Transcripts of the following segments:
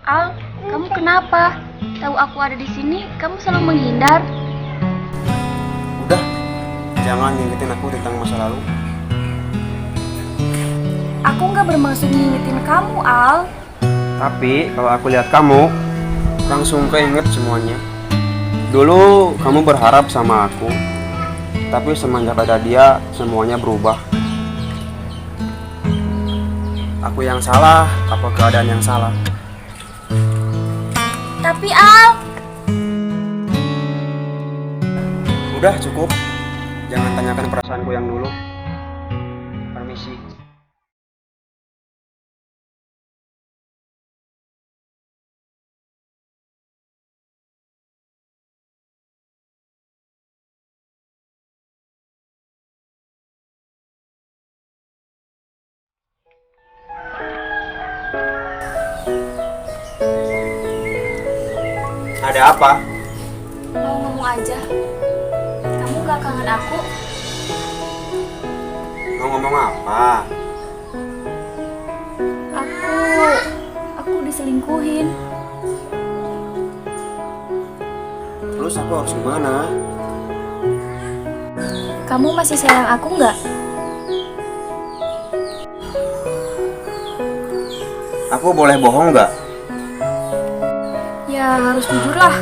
Al, kamu kenapa? Tahu aku ada di sini, kamu selalu menghindar. Udah, jangan ngingetin aku tentang masa lalu. Aku nggak bermaksud ngingetin kamu, Al. Tapi kalau aku lihat kamu, langsung keinget semuanya. Dulu kamu berharap sama aku, tapi semenjak ada dia, semuanya berubah. Aku yang salah, apa keadaan yang salah? Tapi Al, Udah cukup, jangan tanyakan perasaanku yang dulu. Permisi. Ada apa? mau ngomong aja. Kamu gak kangen aku? Mau ngomong apa? Aku diselingkuhin. Terus aku harus gimana? Kamu masih sayang aku nggak? Aku boleh bohong nggak? Ya harus jujur lah.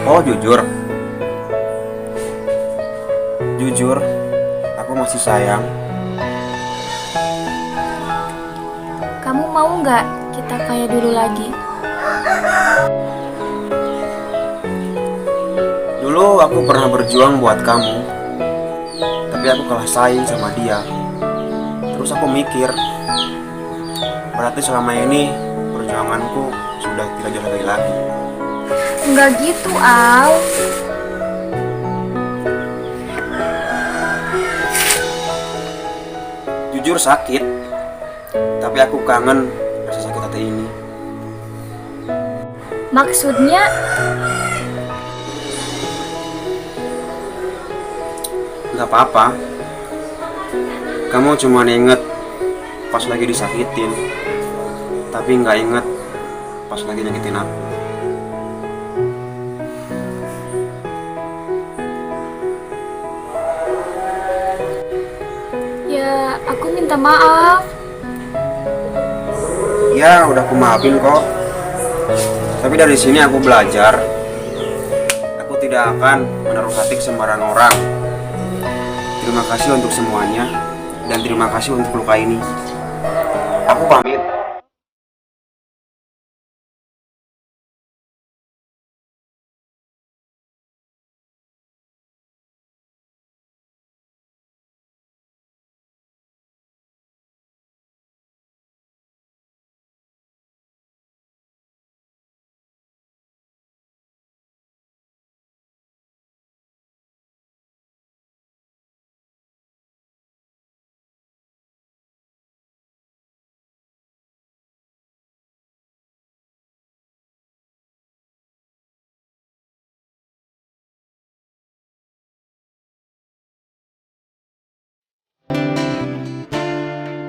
Oh jujur. Jujur, aku masih sayang. Kamu mau nggak kita kayak dulu lagi? Dulu aku pernah berjuang buat kamu, tapi aku kalah saing sama dia. Terus aku mikir, berarti selama ini perjuanganku sudah tidak dihargai lagi. Nggak gitu, Al. Jujur sakit, tapi aku kangen rasa sakit hati ini. Maksudnya Gak apa-apa. Kamu cuma inget pas lagi disakitin, tapi nggak inget pas lagi nyakitin aku. ya aku minta maaf. Ya udah aku maafin kok. Tapi dari sini aku belajar, aku tidak akan menaruh hati ke sembarang orang. Terima kasih untuk semuanya, dan terima kasih untuk luka ini. Aku pamit.